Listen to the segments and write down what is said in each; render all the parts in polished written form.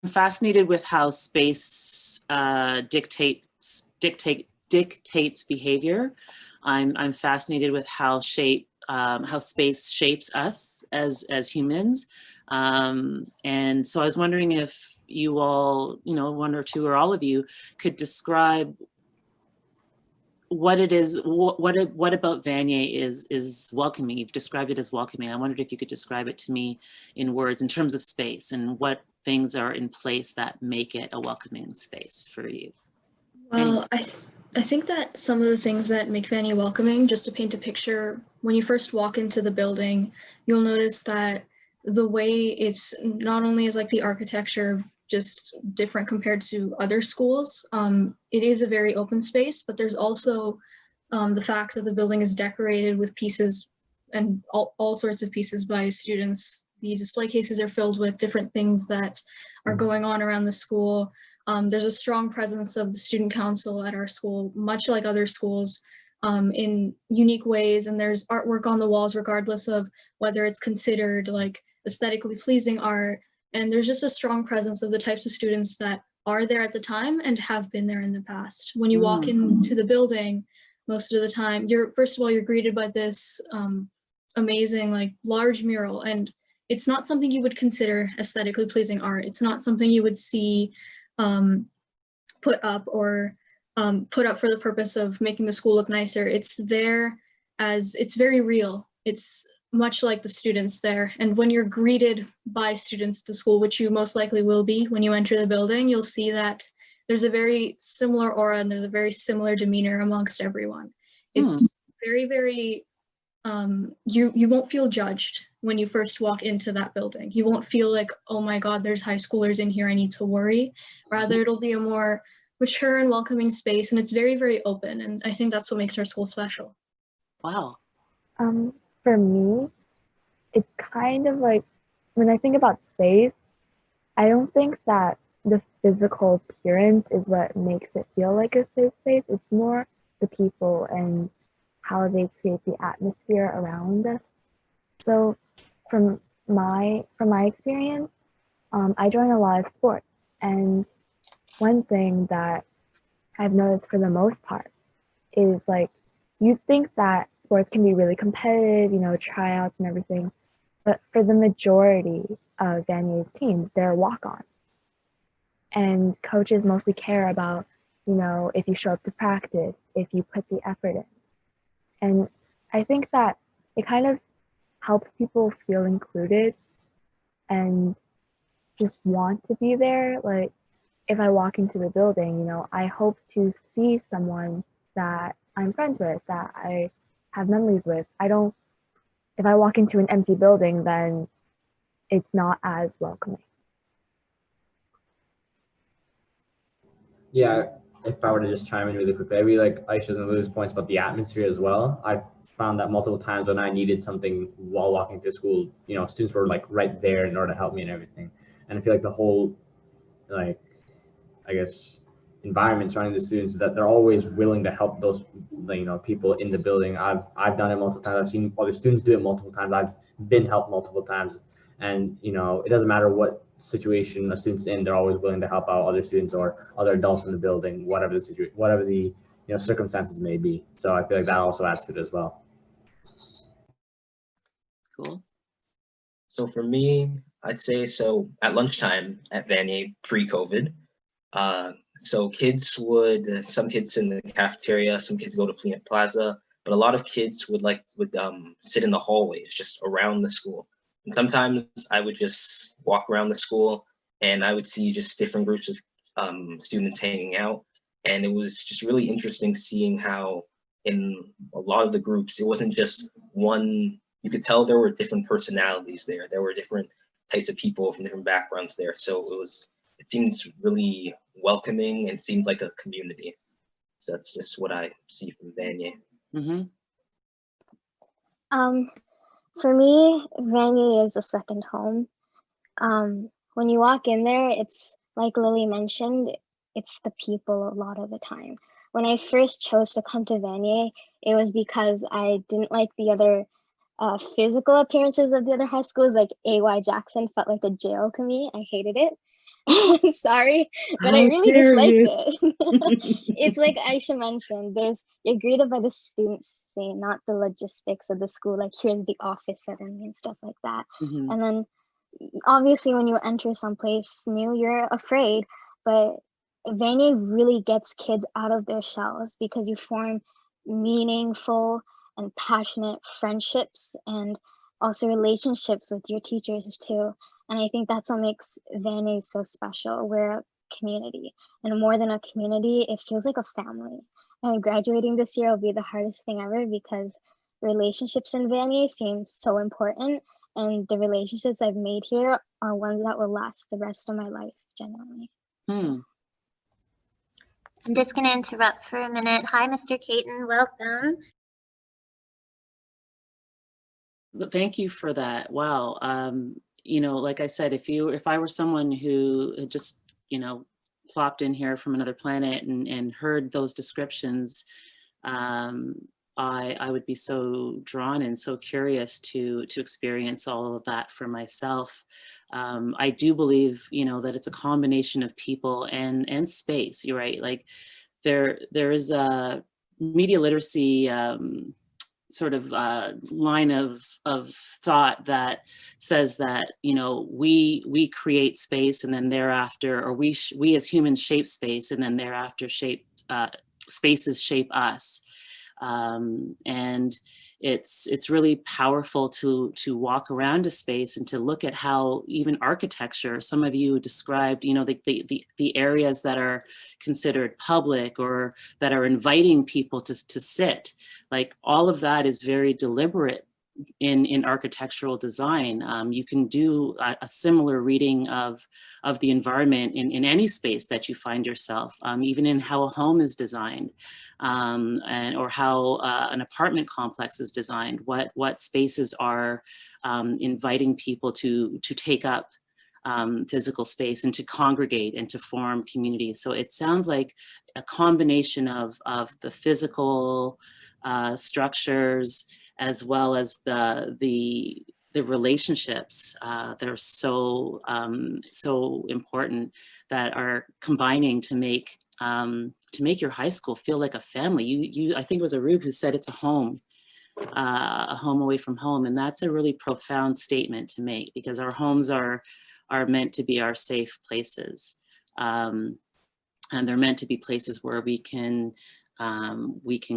fascinated with how space dictates behavior. I'm fascinated with how space shapes us as humans. And so I was wondering if you all, one or two or all of you, could describe what it is, what about Vanier is welcoming. You've described it as welcoming. I wondered if you could describe it to me in words in terms of space and what things are in place that make it a welcoming space for you. Well, I think that some of the things that make Vanier welcoming, just to paint a picture, when you first walk into the building, you'll notice that the way it's not only is like the architecture just different compared to other schools, it is a very open space, but there's also the fact that the building is decorated with pieces and all sorts of pieces by students. The display cases are filled with different things that are going on around the school. There's a strong presence of the student council at our school, much like other schools, in unique ways. And there's artwork on the walls, regardless of whether it's considered like aesthetically pleasing art. And there's just a strong presence of the types of students that are there at the time and have been there in the past. When you walk into the building, most of the time, first of all, you're greeted by this amazing, like large mural. And it's not something you would consider aesthetically pleasing art. It's not something you would see put up for the purpose of making the school look nicer. It's there as, it's very real. It's much like the students there. And when you're greeted by students at the school, which you most likely will be when you enter the building, you'll see that there's a very similar aura and there's a very similar demeanor amongst everyone. It's very, very, you won't feel judged when you first walk into that building. You won't feel like, oh my God, there's high schoolers in here, I need to worry. Rather, it'll be a more mature and welcoming space, and it's very, very open. And I think that's what makes our school special. Wow. For me, it's kind of like, when I think about space, I don't think that the physical appearance is what makes it feel like a safe space. It's more the people and how they create the atmosphere around us. So from my experience, I join a lot of sports, and one thing that I've noticed for the most part is like, you'd think that sports can be really competitive, tryouts and everything, but for the majority of Vanier's teams, they're walk-ons. And coaches mostly care about, if you show up to practice, if you put the effort in. And I think that it kind of helps people feel included and just want to be there. Like, if I walk into the building, I hope to see someone that I'm friends with, that I have memories with. If I walk into an empty building, then it's not as welcoming. Yeah, if I were to just chime in really quickly, I really like Aisha's and Lou's points about the atmosphere as well. I've found that multiple times when I needed something while walking to school, students were like right there in order to help me and everything. And I feel like the whole, like, I guess, environment surrounding the students is that they're always willing to help those, people in the building. I've done it multiple times. I've seen other students do it multiple times. I've been helped multiple times. And, it doesn't matter what situation a student's in, they're always willing to help out other students or other adults in the building, whatever the situation, whatever the circumstances may be. So I feel like that also adds to it as well. Cool. So for me, I'd say, so at lunchtime at Vanier pre-COVID, so some kids in the cafeteria, some kids go to Plant Plaza, but a lot of kids would sit in the hallways just around the school. And sometimes I would just walk around the school and I would see just different groups of students hanging out. And it was just really interesting seeing how in a lot of the groups, it wasn't just one, you could tell there were different personalities there. There were different types of people from different backgrounds there. So it seems really welcoming and seemed like a community. So that's just what I see from Vanier. For me, Vanier is a second home. When you walk in there, it's like Lily mentioned, it's the people a lot of the time. When I first chose to come to Vanier, it was because I didn't like the other physical appearances of the other high schools. Like AY Jackson felt like a jail to me. I hated it. Sorry, but I How really dare disliked you? it. It's like Aisha mentioned, you're greeted by the students saying, not the logistics of the school, like here's the office setting and stuff like that. Mhm. And then obviously when you enter someplace new, you're afraid, but Vanier really gets kids out of their shells because you form meaningful and passionate friendships and also relationships with your teachers too. And I think that's what makes Vanier so special. We're a community, and more than a community, it feels like a family. And graduating this year will be the hardest thing ever because relationships in Vanier seem so important, and the relationships I've made here are ones that will last the rest of my life, genuinely. Hmm. I'm just going to interrupt for a minute. Hi, Mr. Caton, welcome. Thank you for that. Wow. You know, like I said, if I were someone who had just, you know, plopped in here from another planet and heard those descriptions, I would be so drawn and so curious to experience all of that for myself. I do believe, you know, that it's a combination of people and space. You're right. Like there is a media literacy sort of line of thought that says that, you know, we create space and then thereafter, or we as humans shape space and then thereafter spaces shape us. And it's really powerful to walk around a space and to look at how even architecture, some of you described, you know, the areas that are considered public or that are inviting people to sit, like all of that is very deliberate in architectural design. You can do a similar reading of the environment in any space that you find yourself, even in how a home is designed, or how an apartment complex is designed. What spaces are inviting people to take up physical space and to congregate and to form community. So it sounds like a combination of the physical structures, as well as the relationships that are so so important, that are combining to make your high school feel like a family. You I think it was Arub who said it's a home away from home, and that's a really profound statement to make, because our homes are meant to be our safe places, and they're meant to be places where we can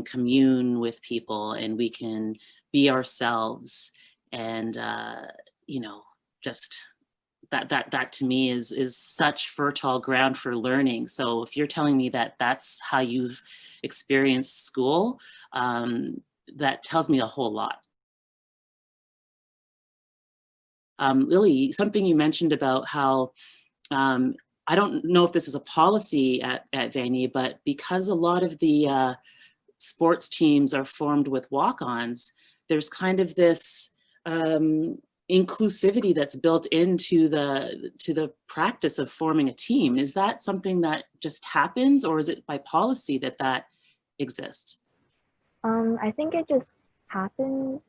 commune with people and we can be ourselves. And you know, just that to me is such fertile ground for learning. So if you're telling me that that's how you've experienced school, that tells me a whole lot. Lily, something you mentioned about how I don't know if this is a policy at Vanier, but because a lot of the sports teams are formed with walk-ons, there's kind of this inclusivity that's built into the practice of forming a team. Is that something that just happens, or is it by policy that exists? I think it just happens.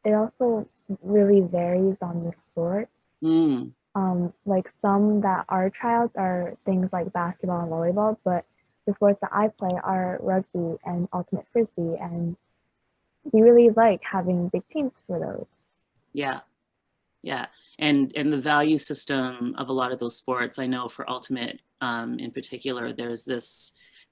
It also really varies on the sport. Mm. Like some that are tryouts are things like basketball and volleyball, but the sports that I play are rugby and ultimate frisbee, and we really like having big teams for those. Yeah, yeah, and the value system of a lot of those sports, I know for ultimate in particular,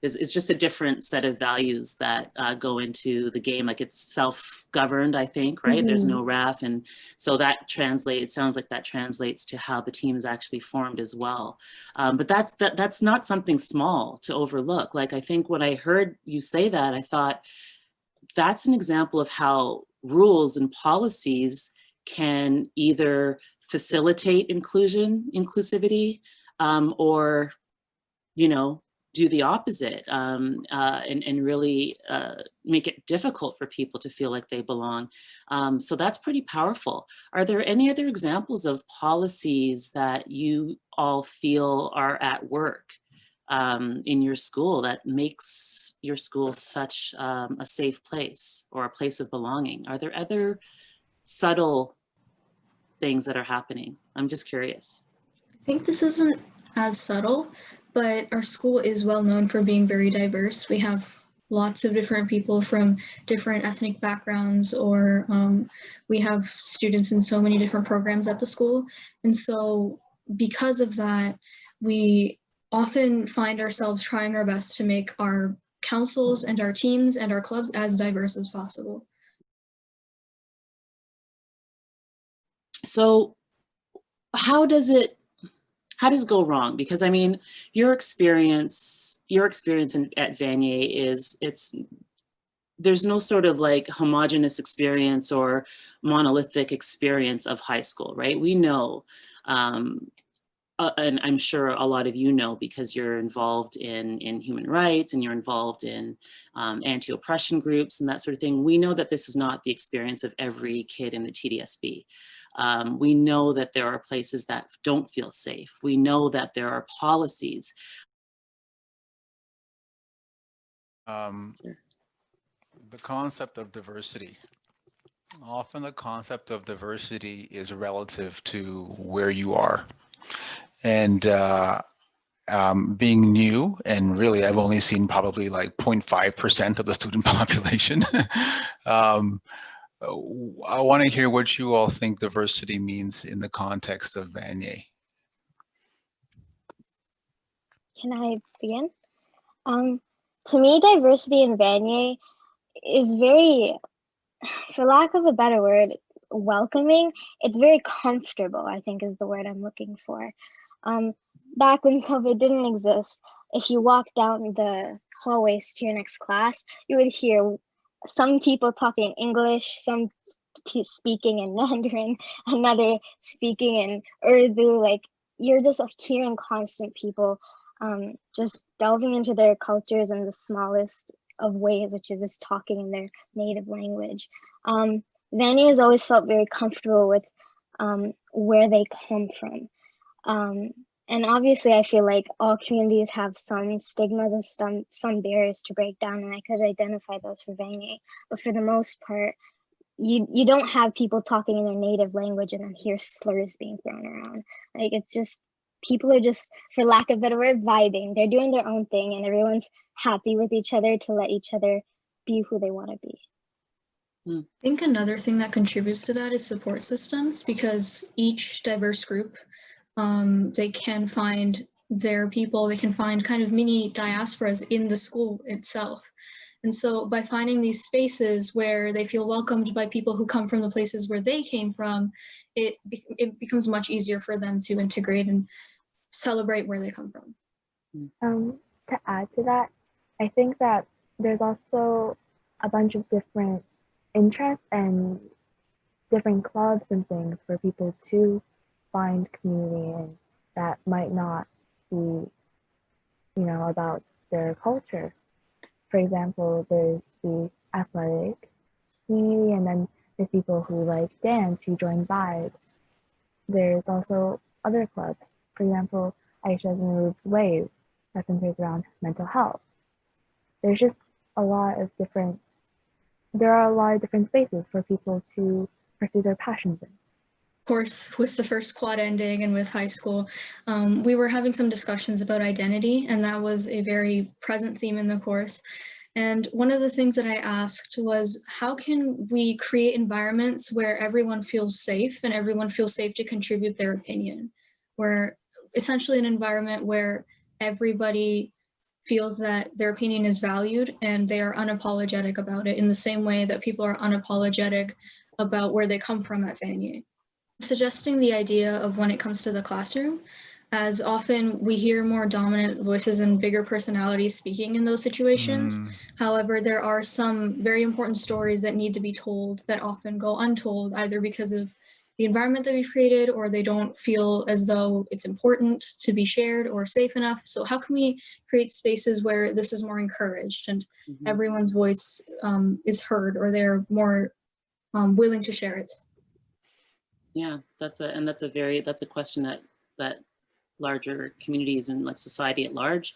it's just a different set of values that go into the game. Like it's self-governed, I think, right? Mm-hmm. There's no ref. And so it sounds like that translates to how the team is actually formed as well. But that's not something small to overlook. Like, I think when I heard you say that, I thought that's an example of how rules and policies can either facilitate inclusivity, or, you know, do the opposite, and really make it difficult for people to feel like they belong. So that's pretty powerful. Are there any other examples of policies that you all feel are at work in your school that makes your school such a safe place or a place of belonging? Are there other subtle things that are happening? I'm just curious. I think this isn't as subtle, but our school is well known for being very diverse. We have lots of different people from different ethnic backgrounds, or we have students in so many different programs at the school. And so because of that, we often find ourselves trying our best to make our councils and our teams and our clubs as diverse as possible. So how does it go wrong? Because I mean, your experience at Vanier is, there's no sort of like homogenous experience or monolithic experience of high school, right? We know, and I'm sure a lot of you know, because you're involved in human rights and you're involved in anti-oppression groups and that sort of thing. We know that this is not the experience of every kid in the TDSB. We know that there are places that don't feel safe. We know that there are policies. The concept of diversity. Often the concept of diversity is relative to where you are. And being new, and really I've only seen probably like 0.5% of the student population. I want to hear what you all think diversity means in the context of Vanier. Can I begin? To me, diversity in Vanier is very, for lack of a better word, welcoming. It's very comfortable, I think is the word I'm looking for. Back when COVID didn't exist, if you walk down the hallways to your next class, you would hear some people talking English, some speaking in Mandarin, another speaking in Urdu. Like, you're just hearing constant people just delving into their cultures in the smallest of ways, which is just talking in their native language. Vanier has always felt very comfortable with where they come from. And obviously, I feel like all communities have some stigmas and some barriers to break down, and I could identify those for Vanier. But for the most part, you don't have people talking in their native language and then hear slurs being thrown around. Like, it's just, people are just, for lack of a better word, vibing. They're doing their own thing, and everyone's happy with each other to let each other be who they want to be. I think another thing that contributes to that is support systems, because each diverse group, they can find their people, they can find kind of mini diasporas in the school itself. And so by finding these spaces where they feel welcomed by people who come from the places where they came from, it becomes much easier for them to integrate and celebrate where they come from. To add to that, I think that there's also a bunch of different interests and different clubs and things for people to find community in that might not be, about their culture. For example, there's the athletic community, and then there's people who like dance who join Vibe. There's also other clubs. For example, Aisha's and Ruth's Wave that centers around mental health. There's just there are a lot of different spaces for people to pursue their passions in. Of course, with the first quad ending and with high school, we were having some discussions about identity, and that was a very present theme in the course. And one of the things that I asked was, how can we create environments where everyone feels safe and everyone feels safe to contribute their opinion? Where essentially an environment where everybody feels that their opinion is valued and they are unapologetic about it, in the same way that people are unapologetic about where they come from at Vanier. Suggesting the idea of when it comes to the classroom, as often we hear more dominant voices and bigger personalities speaking in those situations. However, there are some very important stories that need to be told that often go untold, either because of the environment that we've created, or they don't feel as though it's important to be shared or safe enough. So how can we create spaces where this is more encouraged and everyone's voice is heard, or they're more willing to share it? Yeah, that's a question that larger communities and like society at large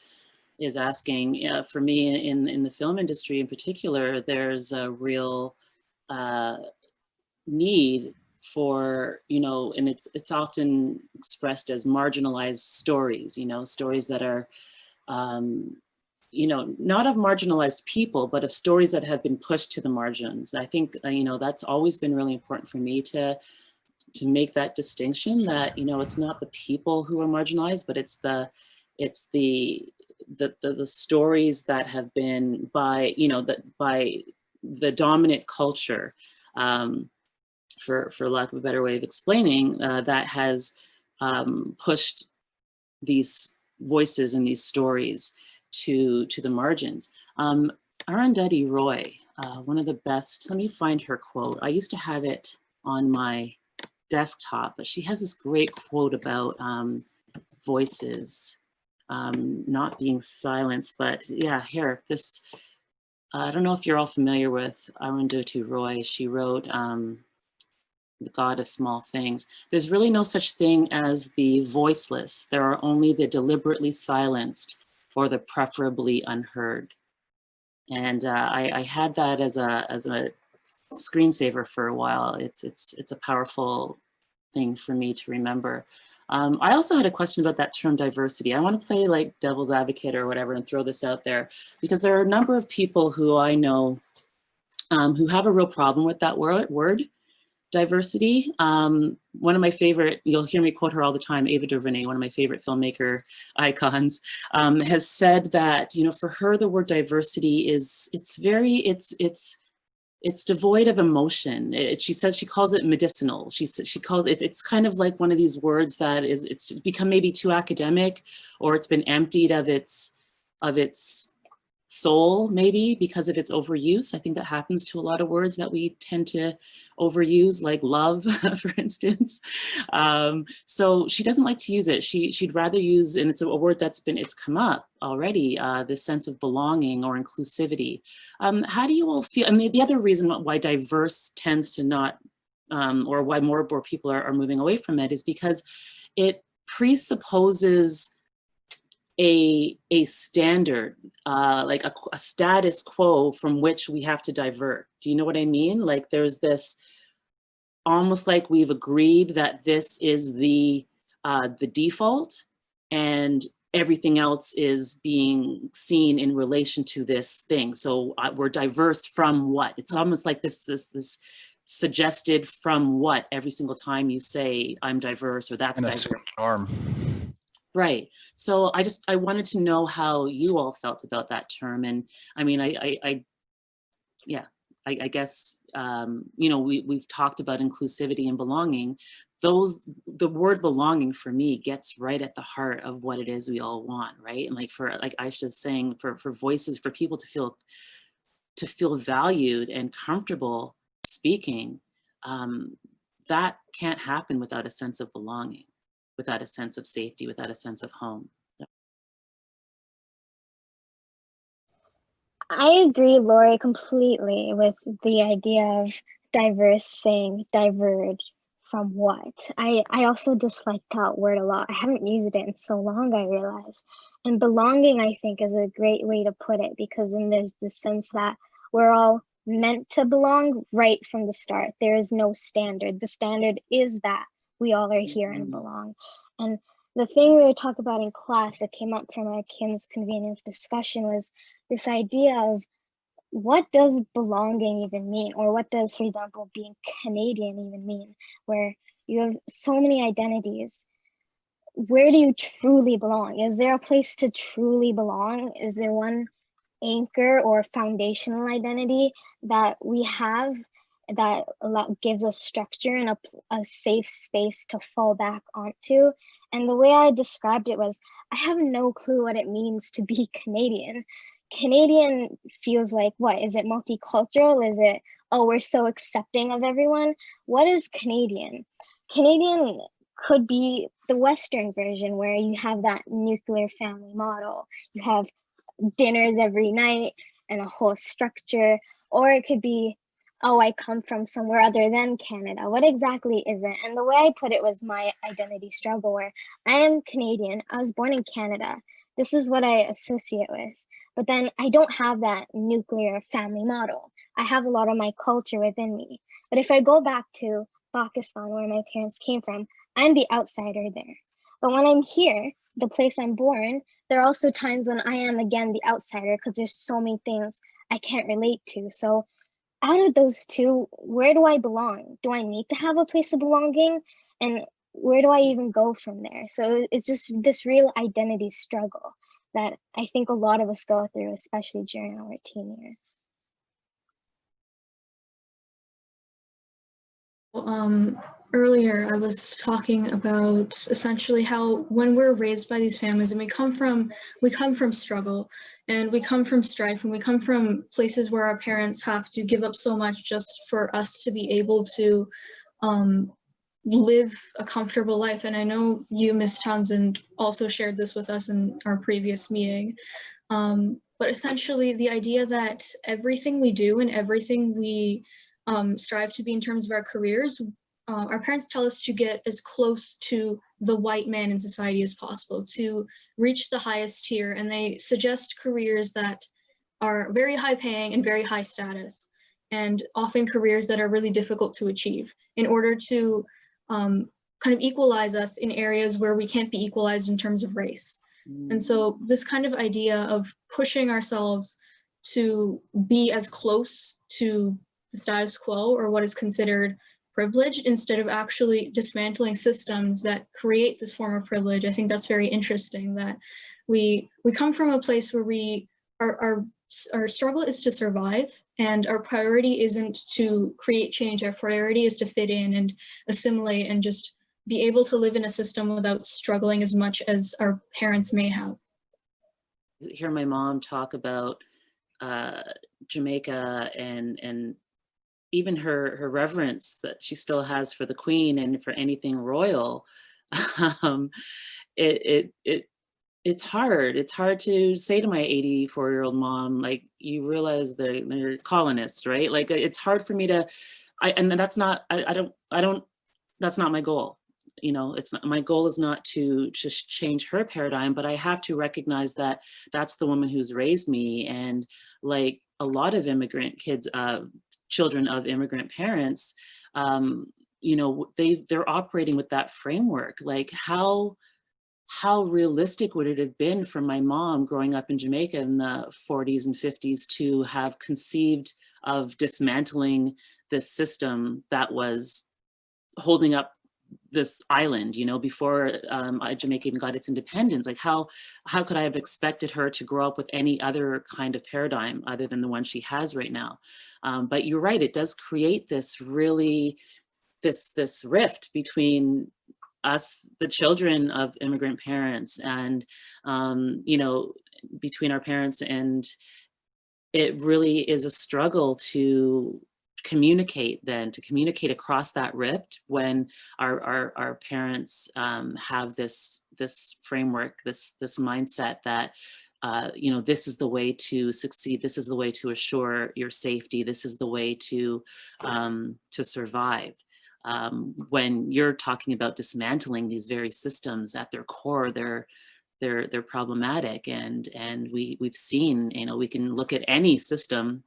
is asking. For me, in the film industry in particular, there's a real need for, you know, and it's often expressed as marginalized stories, you know, stories that are, you know, not of marginalized people, but of stories that have been pushed to the margins. I think, you know, that's always been really important for me to make that distinction, that, you know, it's not the people who are marginalized, but it's the stories that have been by, you know, by the dominant culture, for lack of a better way of explaining, that has pushed these voices and these stories to the margins. Arundhati Roy, one of the best, let me find her quote. I used to have it on my desktop, but she has this great quote about voices not being silenced. But yeah, here, this, I don't know if you're all familiar with Arundhati Roy. She wrote The God of Small Things. There's really no such thing as the voiceless. There are only the deliberately silenced or the preferably unheard. And I had that as a screensaver for a while. It's a powerful thing for me to remember. I also had a question about that term diversity. I want to play like devil's advocate or whatever and throw this out there, because there are a number of people who I know who have a real problem with that word diversity. One of my favorite, you'll hear me quote her all the time, Ava DuVernay, one of my favorite filmmaker icons, has said that, you know, for her, the word diversity is, it's devoid of emotion. She says, she calls it medicinal. She calls it, it's kind of like one of these words that is, it's become maybe too academic, or it's been emptied of its soul, maybe because of its overuse. I think that happens to a lot of words that we tend to overuse, like love, for instance. So she doesn't like to use it. She'd rather use, and it's a word that's it's come up already, this sense of belonging or inclusivity. How do you all feel? I mean, the other reason why diverse tends to not, or why more people are moving away from it, is because it presupposes a standard, like a status quo from which we have to divert. Do you know what I mean? Like there's this, almost like we've agreed that this is the default, and everything else is being seen in relation to this thing. So we're diverse from what? It's almost like this suggested from what every single time you say I'm diverse or that's diverse. Norm. Right. So I wanted to know how you all felt about that term. And I mean, I guess, you know, we've talked about inclusivity and belonging. The word belonging for me gets right at the heart of what it is we all want, right? And like Aisha's saying, for voices, for people to feel valued and comfortable speaking, that can't happen without a sense of belonging, without a sense of safety, without a sense of home. I agree, Laurie, completely with the idea of diverse saying diverge from what. I also dislike that word a lot. I haven't used it in so long, I realize. And belonging, I think, is a great way to put it, because then there's this sense that we're all meant to belong right from the start. There is no standard. The standard is that we all are here and belong. And the thing we were talking about in class that came up from our Kim's convenience discussion was this idea of what does belonging even mean? Or what does, for example, being Canadian even mean? Where you have so many identities. Where do you truly belong? Is there a place to truly belong? Is there one anchor or foundational identity that we have that gives us structure and a safe space to fall back onto? And the way I described it was, I have no clue what it means to be Canadian. Canadian feels like, what is it? Multicultural? Is it, oh, we're so accepting of everyone? What is Canadian? Canadian could be the Western version, where you have that nuclear family model. You have dinners every night and a whole structure. Or it could be, oh, I come from somewhere other than Canada. What exactly is it? And the way I put it was my identity struggle, where I am Canadian. I was born in Canada. This is what I associate with. But then I don't have that nuclear family model. I have a lot of my culture within me. But if I go back to Pakistan, where my parents came from, I'm the outsider there. But when I'm here, the place I'm born, there are also times when I am again the outsider because there's so many things I can't relate to. So out of those two, where do I belong? Do I need to have a place of belonging? And where do I even go from there? So it's just this real identity struggle that I think a lot of us go through, especially during our teen years. Earlier I was talking about essentially how when we're raised by these families and we come from struggle and we come from strife and we come from places where our parents have to give up so much just for us to be able to live a comfortable life. And I know you, Ms. Townsend, also shared this with us in our previous meeting. But essentially the idea that everything we do and everything we strive to be in terms of our careers, our parents tell us to get as close to the white man in society as possible, to reach the highest tier. And they suggest careers that are very high paying and very high status, and often careers that are really difficult to achieve in order to kind of equalize us in areas where we can't be equalized in terms of race. And so this kind of idea of pushing ourselves to be as close to the status quo or what is considered privileged instead of actually dismantling systems that create this form of privilege. I think that's very interesting, that we come from a place where our struggle is to survive, and our priority isn't to create change. Our priority is to fit in and assimilate and just be able to live in a system without struggling as much as our parents may have. Hear my mom talk about Jamaica and even her reverence that she still has for the Queen and for anything royal. It's hard. It's hard to say to my 84-year-old mom, like, you realize they're colonists, right? Like, it's hard for me to, and that's not, that's not my goal. You know, it's not, my goal is not to just change her paradigm, but I have to recognize that that's the woman who's raised me. And like a lot of immigrant kids, children of immigrant parents, you know, they're operating with that framework. Like how realistic would it have been for my mom growing up in Jamaica in the 40s and 50s to have conceived of dismantling this system that was holding up this island, you know, before Jamaica even got its independence? Like how could I have expected her to grow up with any other kind of paradigm other than the one she has right now? But you're right, it does create this really, this rift between us, the children of immigrant parents, and, you know, between our parents, and it really is a struggle to communicate across that rift when our parents have this framework, this mindset that you know, this is the way to succeed, this is the way to assure your safety, this is the way to survive. When you're talking about dismantling these very systems, at their core, they're problematic, and we've seen, you know, we can look at any system.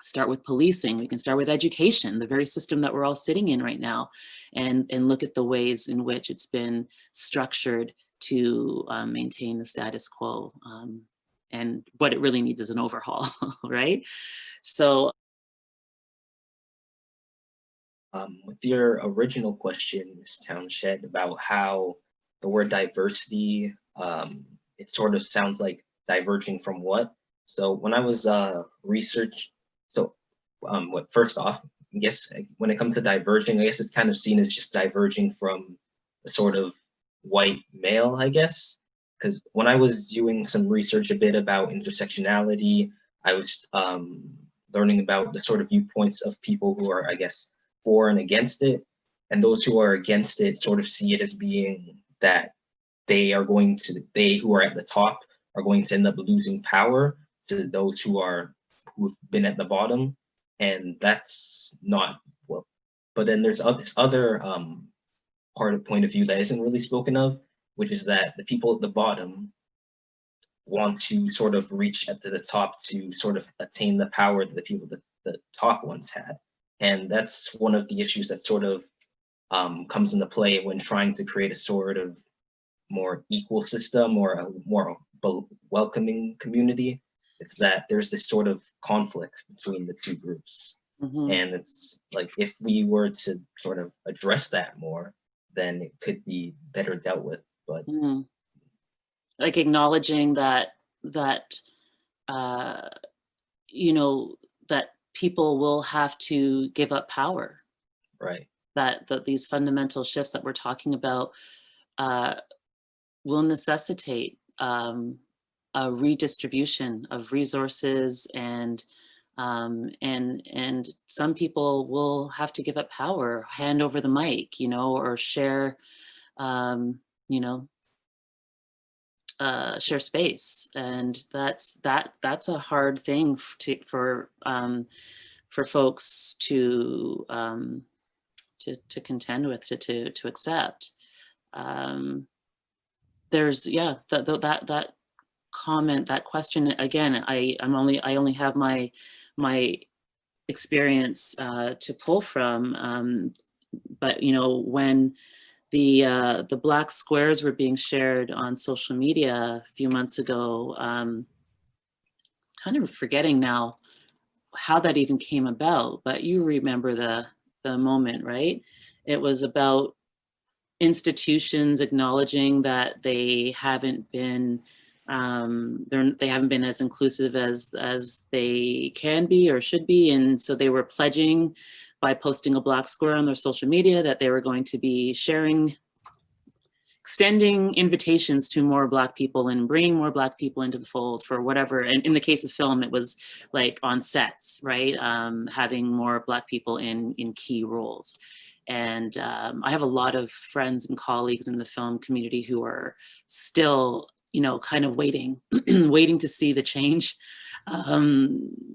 Start with policing, we can start with education, the very system that we're all sitting in right now, and look at the ways in which it's been structured to maintain the status quo. And what it really needs is an overhaul, right? So with your original question, Ms. Townshend, about how the word diversity, it sort of sounds like diverging from what? So when I was first off, I guess when it comes to diverging, I guess it's kind of seen as just diverging from a sort of white male, I guess. Because when I was doing some research a bit about intersectionality, I was learning about the sort of viewpoints of people who are, I guess, for and against it. And those who are against it sort of see it as being that they who are at the top are going to end up losing power to those who've been at the bottom. And that's not well. But then there's this other point of view that isn't really spoken of, which is that the people at the bottom want to sort of reach up to the top to sort of attain the power that the people at the top once had. And that's one of the issues that sort of comes into play when trying to create a sort of more equal system or a more welcoming community. It's that there's this sort of conflict between the two groups. And it's like, if we were to sort of address that more, then it could be better dealt with. But like acknowledging that you know, that people will have to give up power. right. That these fundamental shifts that we're talking about will necessitate a redistribution of resources, and some people will have to give up power, hand over the mic, you know, or share, you know, share space, and that's a hard thing for folks to contend with, to accept. There's that comment, that question again. I only have my experience to pull from, but you know, when the black squares were being shared on social media a few months ago, kind of forgetting now how that even came about, but you remember the moment, right? It was about institutions acknowledging that they haven't been as inclusive as they can be or should be, and so they were pledging by posting a black square on their social media that they were going to be extending invitations to more Black people and bringing more Black people into the fold for whatever. And in the case of film, it was like on sets, right? Having more Black people in key roles. And I have a lot of friends and colleagues in the film community who are still, you know, kind of waiting to see the change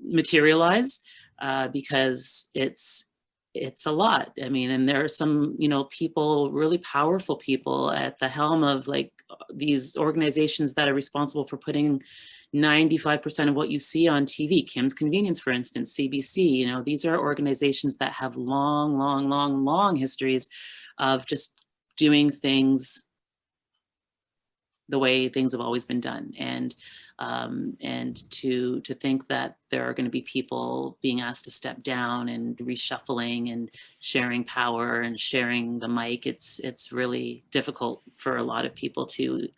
materialize, because it's a lot. I mean, and there are some, you know, people, really powerful people at the helm of like these organizations that are responsible for putting 95% of what you see on TV. Kim's Convenience, for instance, CBC, you know, these are organizations that have long histories of just doing things the way things have always been done. And to think that there are going to be people being asked to step down and reshuffling and sharing power and sharing the mic, it's really difficult for a lot of people to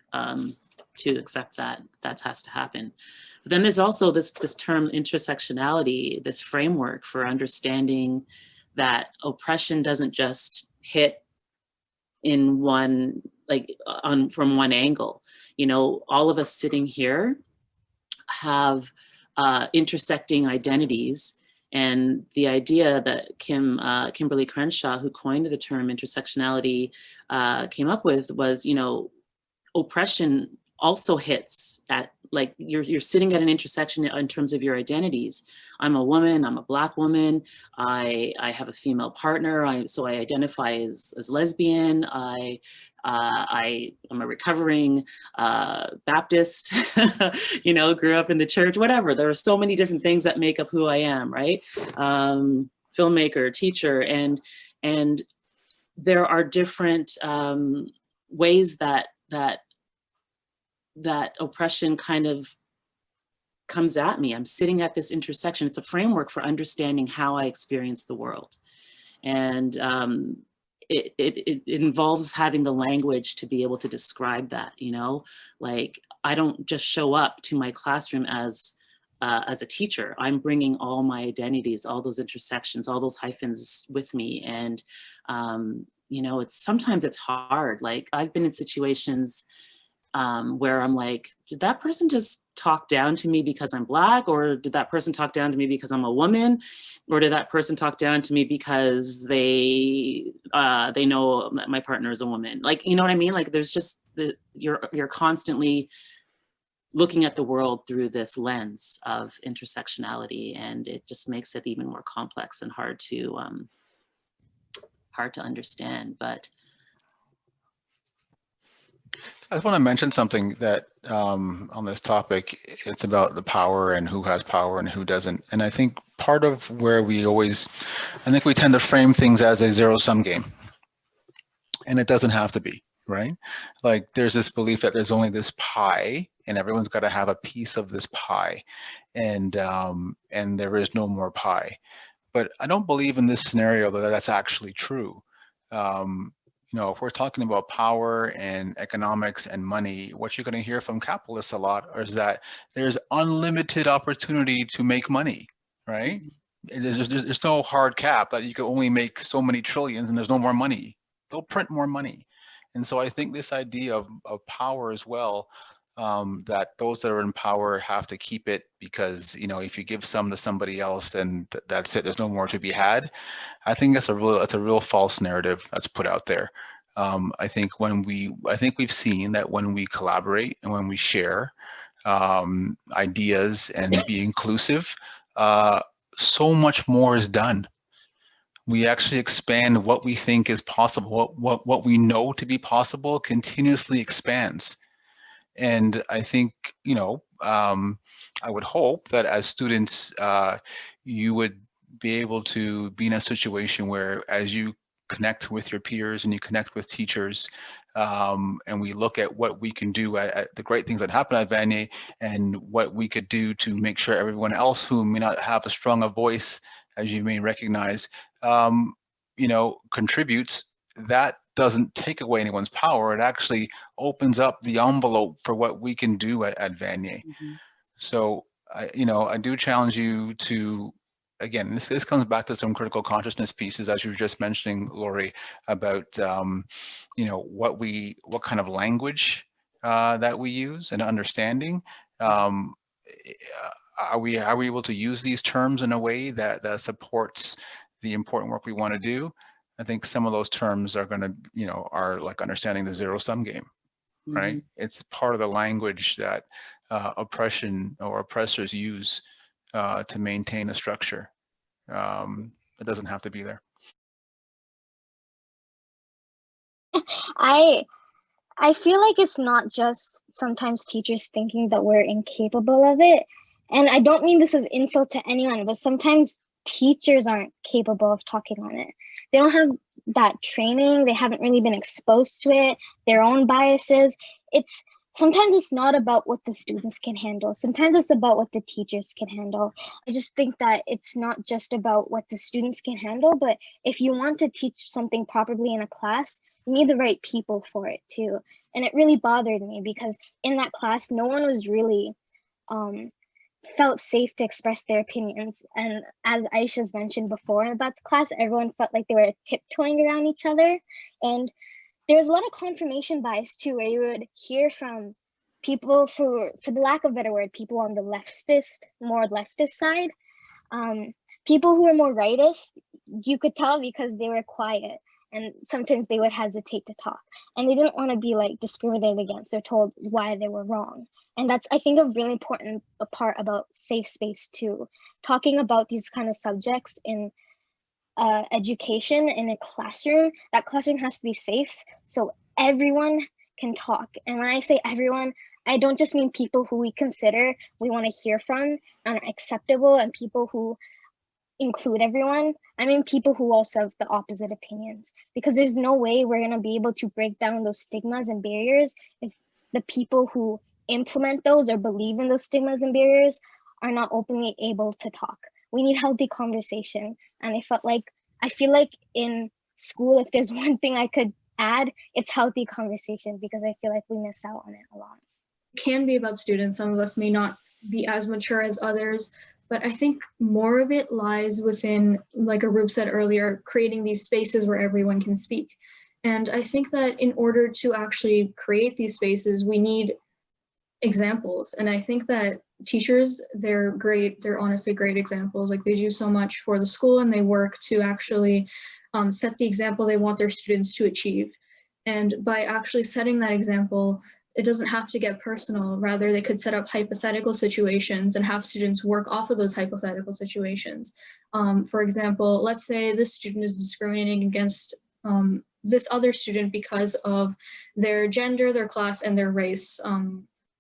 accept that has to happen. But then there's also this term intersectionality, this framework for understanding that oppression doesn't just hit in one, like from one angle. You know, all of us sitting here have intersecting identities, and the idea that Kimberly Crenshaw, who coined the term intersectionality, came up with was, you know, oppression also hits at, like, you're sitting at an intersection in terms of your identities. I'm a woman, I'm a Black woman, I have a female partner, so I identify as lesbian, I'm a recovering Baptist, you know, grew up in the church, whatever. There are so many different things that make up who I am, right? Filmmaker, teacher, and there are different ways that oppression kind of comes at me. I'm sitting at this intersection. It's a framework for understanding how I experience the world. And it involves having the language to be able to describe that, you know? Like, I don't just show up to my classroom as a teacher. I'm bringing all my identities, all those intersections, all those hyphens with me. And, you know, sometimes it's hard. Like, I've been in situations where I'm like, did that person just talk down to me because I'm Black? Or did that person talk down to me because I'm a woman? Or did that person talk down to me because they know that my partner is a woman? Like, you know what I mean? Like, there's just, you're constantly looking at the world through this lens of intersectionality, and it just makes it even more complex and hard to understand. But I just want to mention something that on this topic, it's about the power and who has power and who doesn't. And I think part of where we tend to frame things as a zero-sum game. And it doesn't have to be, right? Like there's this belief that there's only this pie and everyone's got to have a piece of this pie, and there is no more pie. But I don't believe in this scenario that that's actually true. You know, if we're talking about power and economics and money, what you're going to hear from capitalists a lot is that there's unlimited opportunity to make money, right? There's no hard cap that you can only make so many trillions and there's no more money. They'll print more money. And so I think this idea of power as well, that those that are in power have to keep it because, you know, if you give some to somebody else, then that's it. There's no more to be had. I think that's a real false narrative that's put out there. I think we've seen that when we collaborate and when we share ideas and be inclusive, so much more is done. We actually expand what we think is possible. What we know to be possible continuously expands. And I think, you know, I would hope that as students, you would be able to be in a situation where as you connect with your peers and you connect with teachers, and we look at what we can do at the great things that happen at Vanier and what we could do to make sure everyone else who may not have as strong a voice as you may recognize, you know, contributes, that doesn't take away anyone's power. It actually opens up the envelope for what we can do at Vanier. So, you know, I do challenge you to, again, this comes back to some critical consciousness pieces, as you were just mentioning, Laurie, about, you know, what kind of language that we use and understanding. Are we able to use these terms in a way that supports the important work we want to do? I think some of those terms are going to, you know, are like understanding the zero-sum game, right? It's part of the language that oppression or oppressors use to maintain a structure. It doesn't have to be there. I feel like it's not just sometimes teachers thinking that we're incapable of it. And I don't mean this as insult to anyone, but sometimes teachers aren't capable of talking on it. They don't have that training. They haven't really been exposed to it, their own biases. Sometimes it's not about what the students can handle. Sometimes it's about what the teachers can handle. I just think that it's not just about what the students can handle, but if you want to teach something properly in a class, you need the right people for it too. And it really bothered me because in that class, no one was really felt safe to express their opinions. And as Aisha's mentioned before about the class, everyone felt like they were tiptoeing around each other. And there was a lot of confirmation bias too, where you would hear from people, for the lack of a better word, people on the more leftist side. People who were more rightist, you could tell because they were quiet and sometimes they would hesitate to talk and they didn't want to be like discriminated against or told why they were wrong. And that's, I think, a really important part about safe space too. Talking about these kind of subjects in education in a classroom, that classroom has to be safe so everyone can talk. And when I say everyone, I don't just mean people who we consider we want to hear from and are acceptable and people who include everyone. I mean people who also have the opposite opinions, because there's no way we're going to be able to break down those stigmas and barriers if the people who implement those or believe in those stigmas and barriers are not openly able to talk. We need healthy conversation. And I feel like in school, if there's one thing I could add, it's healthy conversation, because I feel like we miss out on it a lot. It can be about students. Some of us may not be as mature as others, but I think more of it lies within, like Arup said earlier, creating these spaces where everyone can speak. And I think that in order to actually create these spaces, we need examples. And I think that teachers, they're great. They're honestly great examples. Like, they do so much for the school and they work to actually set the example they want their students to achieve. And by actually setting that example, it doesn't have to get personal. Rather, they could set up hypothetical situations and have students work off of those hypothetical situations. For example, let's say this student is discriminating against this other student because of their gender, their class, and their race.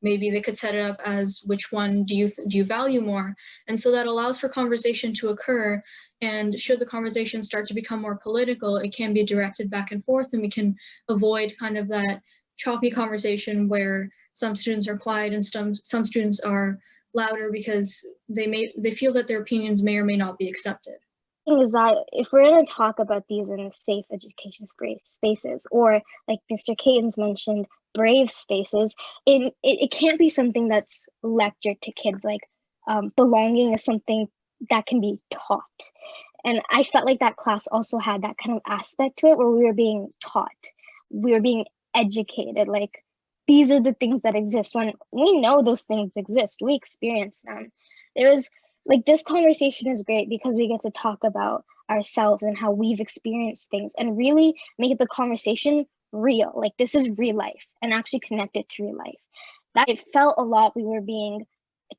maybe they could set it up as which one do you value more? And so that allows for conversation to occur. And should the conversation start to become more political, it can be directed back and forth, and we can avoid kind of that choppy conversation where some students are quiet and some students are louder because they feel that their opinions may or may not be accepted. Thing is that if we're going to talk about these in safe education spaces, or like Mr. Caden's mentioned, brave spaces, it can't be something that's lectured to kids. Like belonging is something that can be taught. And I felt like that class also had that kind of aspect to it where we were being taught, we were being educated, like these are the things that exist. When we know those things exist, we experience them. There was like, this conversation is great because we get to talk about ourselves and how we've experienced things and really make the conversation real. Like, this is real life and actually connect it to real life. That it felt a lot we were being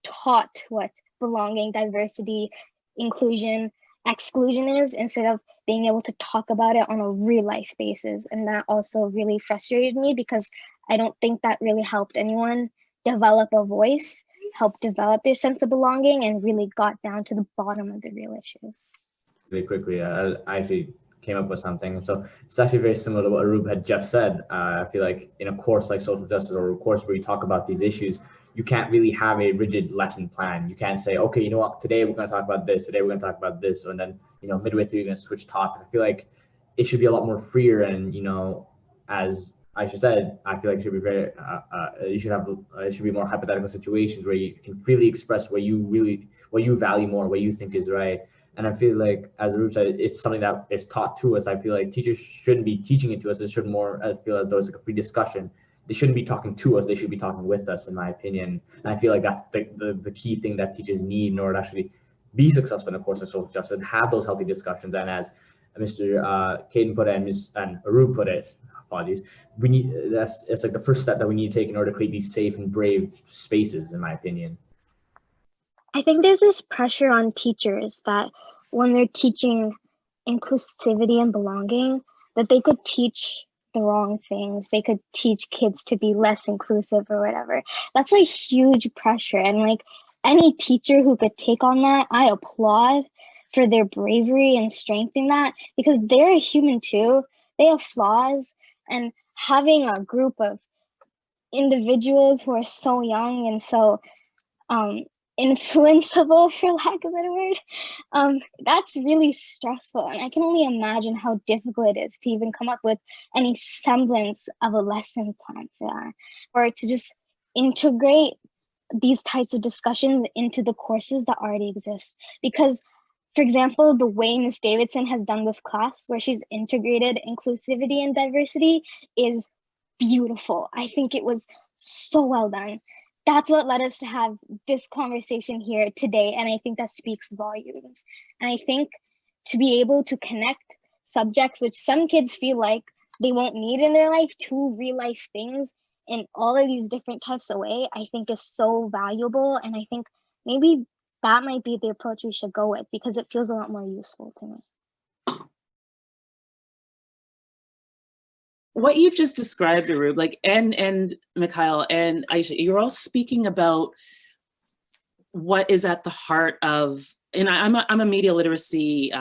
taught what belonging, diversity, inclusion, exclusion is, instead of being able to talk about it on a real life basis. And that also really frustrated me because I don't think that really helped anyone develop a voice, help develop their sense of belonging, and really got down to the bottom of the real issues. Really quickly, I actually came up with something. So it's actually very similar to what Arup had just said. I feel like in a course like social justice, or a course where you talk about these issues, you can't really have a rigid lesson plan. You can't say, okay, you know what, today we're going to talk about this, today we're going to talk about this, and then, you know, midway through you're going to switch topics. I feel like it should be a lot more freer, and, you know, as Aisha said, I feel like it should be very, it should be more hypothetical situations where you can freely express what you value more, what you think is right. And I feel like, as Arup said, it's something that is taught to us. I feel like teachers shouldn't be teaching it to us. It should more, I feel as though it's like a free discussion. They shouldn't be talking to us. They should be talking with us, in my opinion. And I feel like that's the key thing that teachers need in order to actually be successful in a course of social justice and have those healthy discussions. And as Mr. Caden put it and Arup put it, apologies, it's like the first step that we need to take in order to create these safe and brave spaces, in my opinion. I think there's this pressure on teachers that when they're teaching inclusivity and belonging, that they could teach the wrong things. They could teach kids to be less inclusive or whatever. That's a huge pressure. And like, any teacher who could take on that, I applaud for their bravery and strength in that, because they're a human too. They have flaws, and having a group of individuals who are so young and so influenceable, for lack of a better word, that's really stressful. And I can only imagine how difficult it is to even come up with any semblance of a lesson plan for that, or to just integrate these types of discussions into the courses that already exist. Because, for example, the way Ms. Davidson has done this class, where she's integrated inclusivity and diversity, is beautiful. I think it was so well done. That's what led us to have this conversation here today. And I think that speaks volumes. And I think to be able to connect subjects which some kids feel like they won't need in their life to real life things in all of these different types of ways, I think is so valuable. And I think maybe that might be the approach we should go with, because it feels a lot more useful to me. What you've just described, Arup, like, and Mikhail and Aisha, you're all speaking about what is at the heart of, and I'm a media literacy,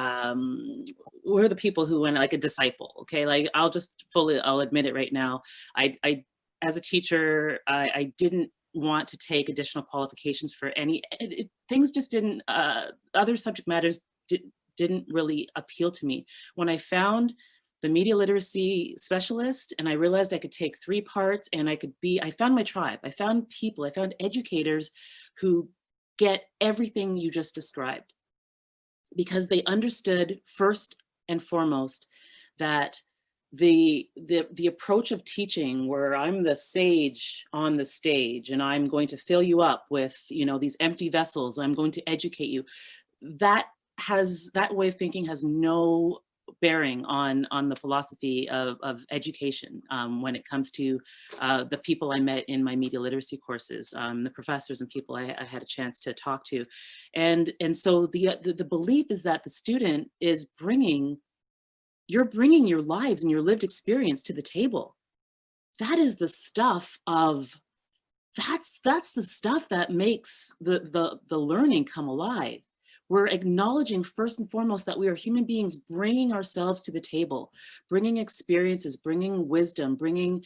we're the people who went like a disciple, okay? Like, I'll admit it right now. I as a teacher, I didn't want to take additional qualifications for any, things just didn't, other subject matters didn't really appeal to me. When I found the media literacy specialist, and I realized I could take 3 parts, and I found my tribe. I found people, I found educators who get everything you just described, because they understood first and foremost that the approach of teaching, where I'm the sage on the stage and I'm going to fill you up with, you know, these empty vessels, I'm going to educate you, that way of thinking has no bearing on the philosophy of education when it comes to the people I met in my media literacy courses, the professors and people I had a chance to talk to. And so the belief is that the student is you're bringing your lives and your lived experience to the table. That is the stuff of that's the stuff that makes the learning come alive. We're acknowledging first and foremost that we are human beings bringing ourselves to the table, bringing experiences, bringing wisdom, bringing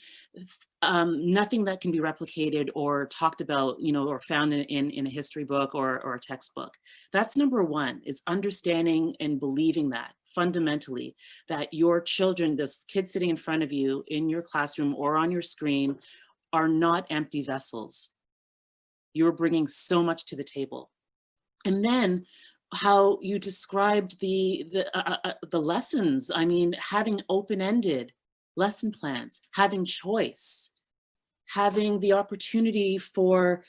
nothing that can be replicated or talked about, or found in a history book or a textbook. That's number one, is understanding and believing that fundamentally, that your children, this kid sitting in front of you in your classroom or on your screen, are not empty vessels. You're bringing so much to the table. And then how you described the lessons. I mean, having open-ended lesson plans, having choice, having the opportunity for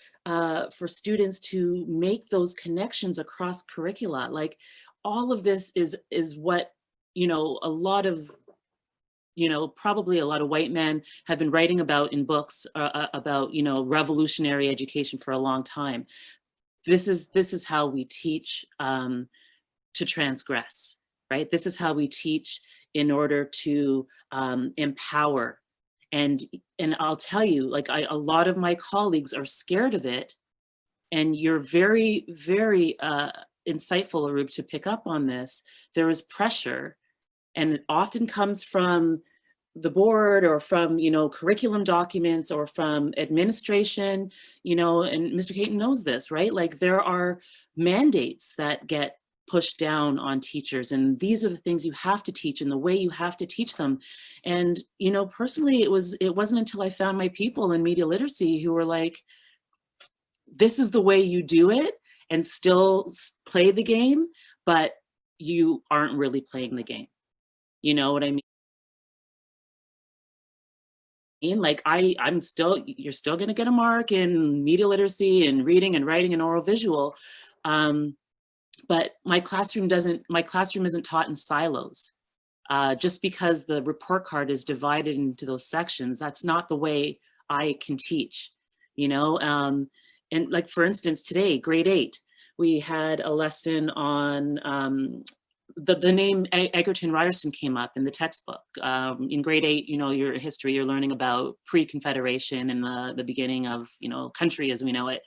students to make those connections across curricula. Like, all of this is what, a lot of, probably a lot of white men have been writing about in books about, revolutionary education for a long time. This is how we teach to transgress, right? This is how we teach in order to empower. And I'll tell you, like, a lot of my colleagues are scared of it. And you're very, very insightful, Arub, to pick up on this. There is pressure, and it often comes from the board or from, curriculum documents or from administration, and Mr. Caton knows this, right? Like, there are mandates that get pushed down on teachers, and these are the things you have to teach and the way you have to teach them. And, personally, it wasn't until I found my people in media literacy who were like, this is the way you do it, and still play the game, but you aren't really playing the game. You know what I mean? Like, you're still going to get a mark in media literacy and reading and writing and oral visual. But my classroom isn't taught in silos. Just because the report card is divided into those sections, that's not the way I can teach, and like, for instance, today, grade 8, we had a lesson on the name Egerton Ryerson came up in the textbook. In grade 8, your history, you're learning about pre-Confederation and the beginning of, country as we know it,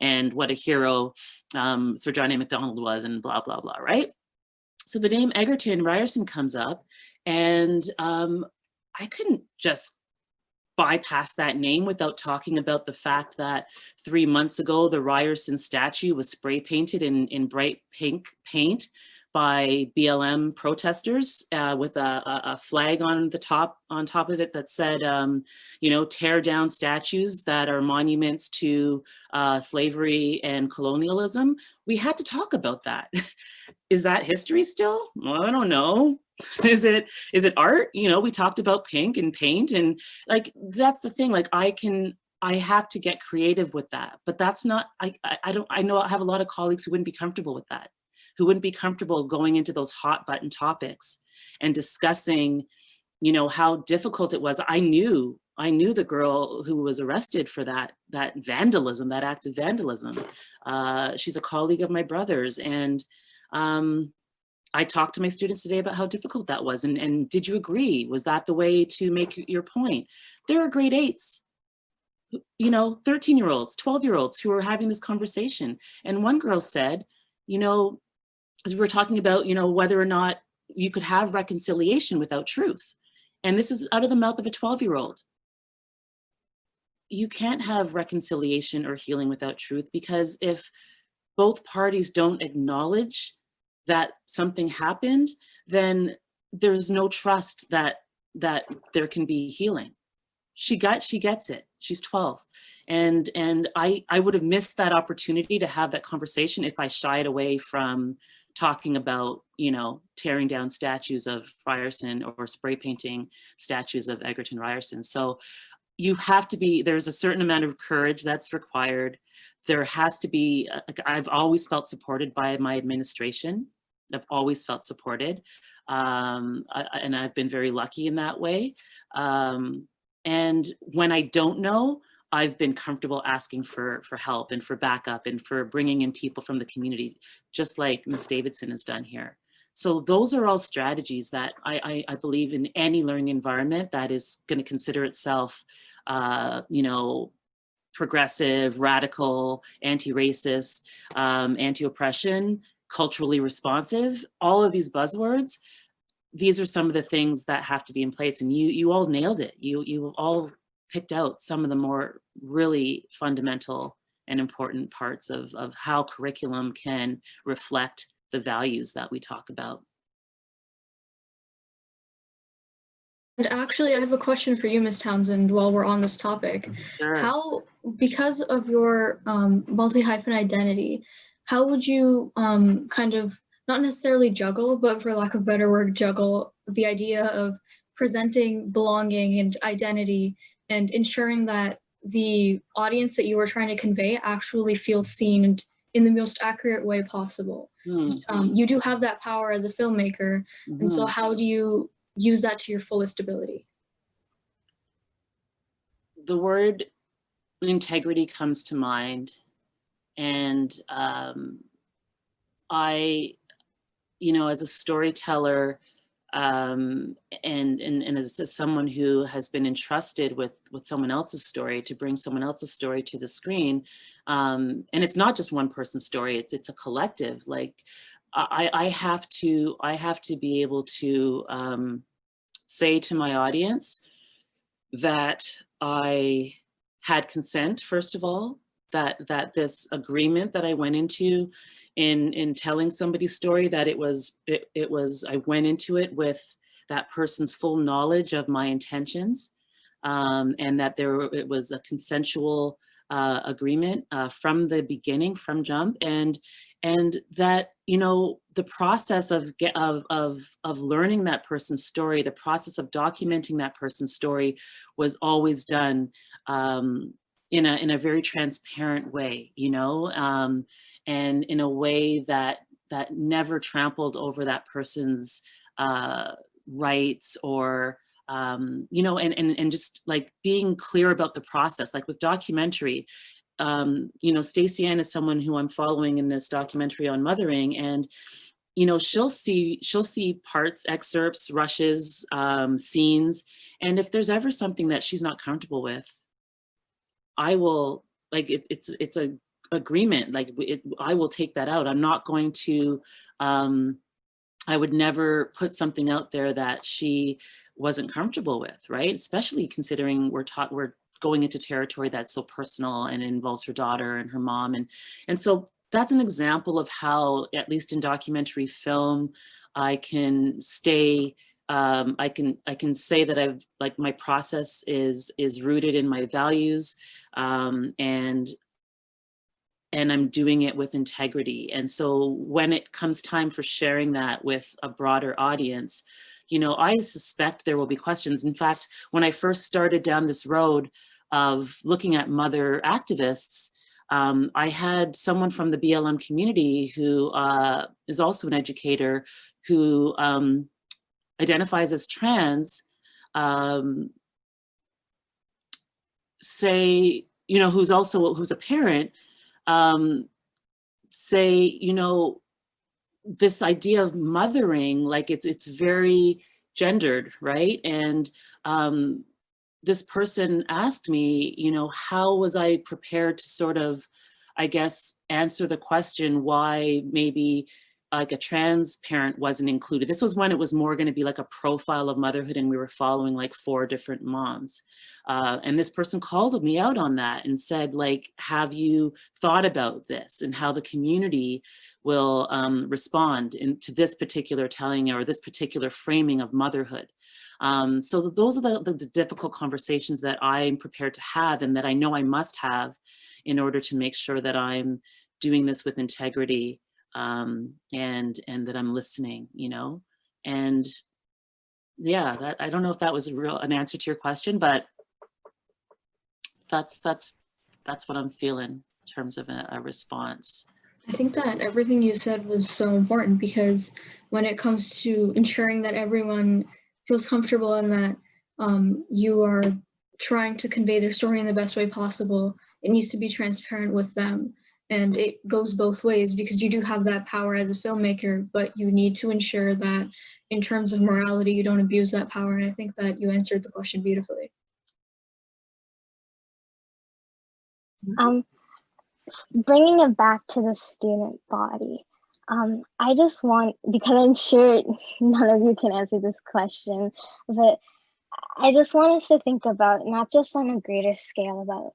and what a hero Sir John A. Macdonald was, and blah, blah, blah, right? So the name Egerton Ryerson comes up, and I couldn't just bypass that name without talking about the fact that 3 months ago, the Ryerson statue was spray painted in bright pink paint by BLM protesters with a flag on top of it that said, tear down statues that are monuments to slavery and colonialism. We had to talk about that. Is that history still? Well, I don't know. Is it art? We talked about pink and paint, and like, that's the thing. Like, I have to get creative with that, but that's not, I know I have a lot of colleagues who wouldn't be comfortable with that, who wouldn't be comfortable going into those hot button topics and discussing, how difficult it was. I knew the girl who was arrested for that vandalism, that act of vandalism. She's a colleague of my brother's, and I talked to my students today about how difficult that was. And did you agree? Was that the way to make your point? There are grade 8s, 13-year-olds, 12-year-olds who are having this conversation. And one girl said, as we were talking about, whether or not you could have reconciliation without truth. And this is out of the mouth of a 12-year-old. You can't have reconciliation or healing without truth, because if both parties don't acknowledge that something happened, then there's no trust that there can be healing. She gets it. She's 12. And I would have missed that opportunity to have that conversation if I shied away from talking about, tearing down statues of Ryerson or spray painting statues of Egerton Ryerson. So you have to be, there's a certain amount of courage that's required. There has to be, I've always felt supported by my administration. I've always felt supported. And I've been very lucky in that way. And when I don't know, I've been comfortable asking for help and for backup and for bringing in people from the community, just like Ms. Davidson has done here. So those are all strategies that I believe in any learning environment that is going to consider itself, progressive, radical, anti-racist, anti-oppression, culturally responsive, all of these buzzwords, these are some of the things that have to be in place. And you all nailed it. You all picked out some of the more really fundamental and important parts of how curriculum can reflect the values that we talk about. And actually, I have a question for you, Ms. Townshend, while we're on this topic. Sure. How, because of your multi-hyphen identity, how would you kind of, not necessarily juggle, but for lack of a better word, juggle the idea of presenting belonging and identity and ensuring that the audience that you are trying to convey actually feels seen and in the most accurate way possible? You do have that power as a filmmaker, and so how do you use that to your fullest ability? The word integrity comes to mind, and I, as a storyteller, and as someone who has been entrusted with someone else's story, to bring someone else's story to the screen, and it's not just one person's story; it's a collective. Like I have to be able to say to my audience that I had consent, first of all, that this agreement that I went into in telling somebody's story, that it was I went into it with that person's full knowledge of my intentions, and that it was a consensual agreement from the beginning, from jump, and that the process of learning that person's story, the process of documenting that person's story, was always done in a very transparent way, and in a way that never trampled over that person's rights, or and just like being clear about the process. Like with documentary, Stacey Ann is someone who I'm following in this documentary on mothering, and she'll see parts, excerpts, rushes, scenes, and if there's ever something that she's not comfortable with, I will, like, it's a agreement, like I will take that out. I'm not going to, I would never put something out there that she wasn't comfortable with, right? Especially considering we're going into territory that's so personal and involves her daughter and her mom. And so that's an example of how, at least in documentary film, I can stay, I can say that my process is rooted in my values, and I'm doing it with integrity. And so when it comes time for sharing that with a broader audience, I suspect there will be questions. In fact, when I first started down this road of looking at mother activists, I had someone from the BLM community who is also an educator, who identifies as trans, say, who's a parent, say, this idea of mothering, like it's very gendered, right? And this person asked me, how was I prepared to sort of, I guess, answer the question why maybe like a trans parent wasn't included. This was when it was more going to be like a profile of motherhood, and we were following like 4 different moms. And this person called me out on that and said, like, have you thought about this and how the community will respond to this particular telling or this particular framing of motherhood? So those are the difficult conversations that I'm prepared to have, and that I know I must have in order to make sure that I'm doing this with integrity, and that I'm listening, and yeah, I don't know if that was an answer to your question, but that's what I'm feeling in terms of a response. I think that everything you said was so important, because when it comes to ensuring that everyone feels comfortable and that you are trying to convey their story in the best way possible, it needs to be transparent with them. And it goes both ways, because you do have that power as a filmmaker, but you need to ensure that in terms of morality, you don't abuse that power. And I think that you answered the question beautifully. Bringing it back to the student body, I just want, because I'm sure none of you can answer this question, but I just want us to think about, not just on a greater scale about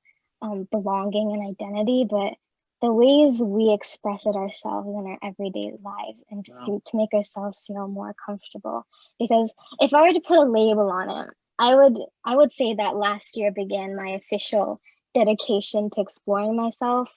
belonging and identity, but the ways we express it ourselves in our everyday lives, and to make ourselves feel more comfortable. Because if I were to put a label on it, I would say that last year began my official dedication to exploring myself.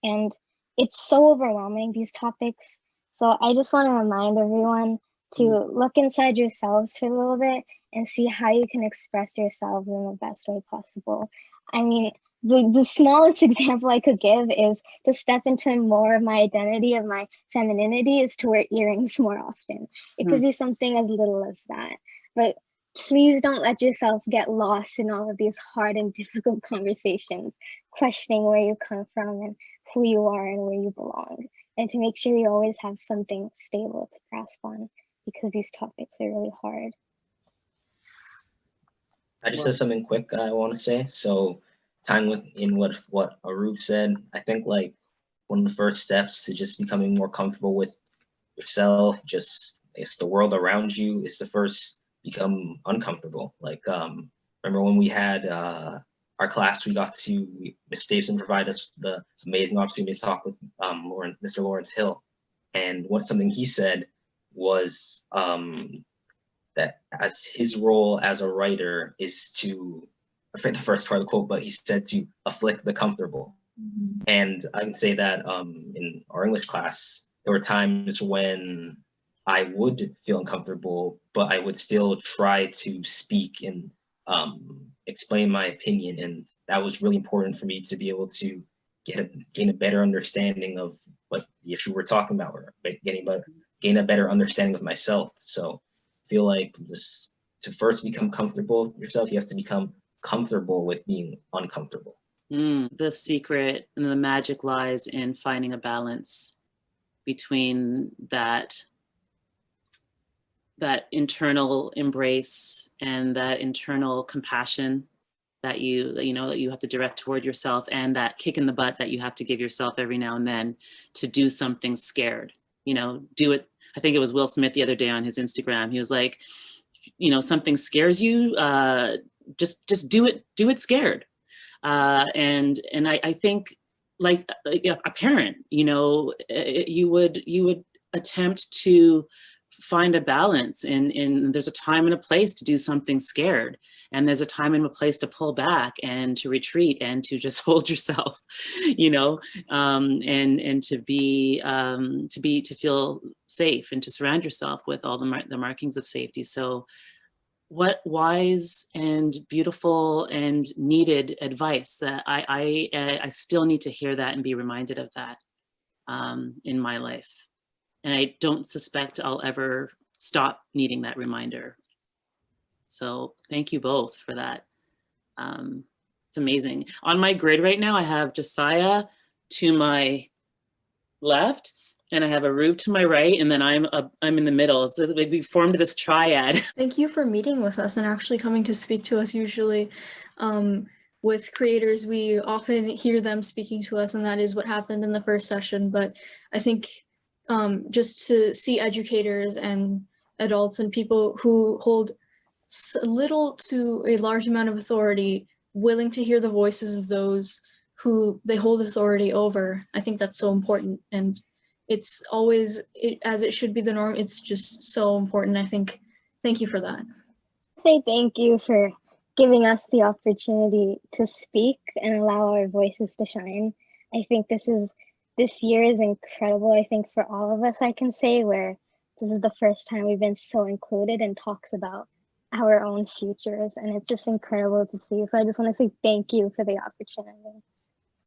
And it's so overwhelming, these topics. So I just want to remind everyone to look inside yourselves for a little bit and see how you can express yourselves in the best way possible. I mean, the smallest example I could give is to step into more of my identity, of my femininity, is to wear earrings more often. It could be something as little as that. But please don't let yourself get lost in all of these hard and difficult conversations, questioning where you come from and who you are and where you belong. And to make sure you always have something stable to grasp on, because these topics are really hard. I just have something quick I want to say. So tying in what Arup said, I think like one of the first steps to just becoming more comfortable with yourself, just it's the world around you, is to first become uncomfortable. Like remember when we had our class, Ms. Davidson provided us the amazing opportunity to talk with Mr. Lawrence Hill. And something he said was that as his role as a writer is to, I forget the first part of the quote, but he said to afflict the comfortable. And I can say that in our English class, there were times when I would feel uncomfortable, but I would still try to speak and explain my opinion. And that was really important for me to be able to gain a better understanding of what the issue we're talking about, or gain a better understanding of myself. So I feel like just to first become comfortable with yourself, you have to become comfortable with being uncomfortable. The secret and the magic lies in finding a balance between that internal embrace and that internal compassion that you have to direct toward yourself, and that kick in the butt that you have to give yourself every now and then to do something scared. Do it. I think it was Will Smith the other day on his Instagram. He was like, something scares you, just do it scared. And I think like a parent, you would attempt to find a balance in there's a time and a place to do something scared, and there's a time and a place to pull back and to retreat and to just hold yourself, and to feel safe and to surround yourself with all the markings of safety. So what wise and beautiful and needed advice that I still need to hear that and be reminded of that in my life. And I don't suspect I'll ever stop needing that reminder. So thank you both for that. It's amazing. On my grid right now, I have Josiah to my left, and I have Arup to my right, and then I'm in the middle. So we formed this triad. Thank you for meeting with us and actually coming to speak to us. Usually with creators, we often hear them speaking to us, and that is what happened in the first session. But I think just to see educators and adults and people who hold little to a large amount of authority, willing to hear the voices of those who they hold authority over, I think that's so important. And it's always, as it should be the norm, it's just so important. I think, thank you for that. Say thank you for giving us the opportunity to speak and allow our voices to shine. I think this year is incredible. I think for all of us, I can say, where this is the first time we've been so included in talks about our own futures, and it's just incredible to see. So I just want to say thank you for the opportunity.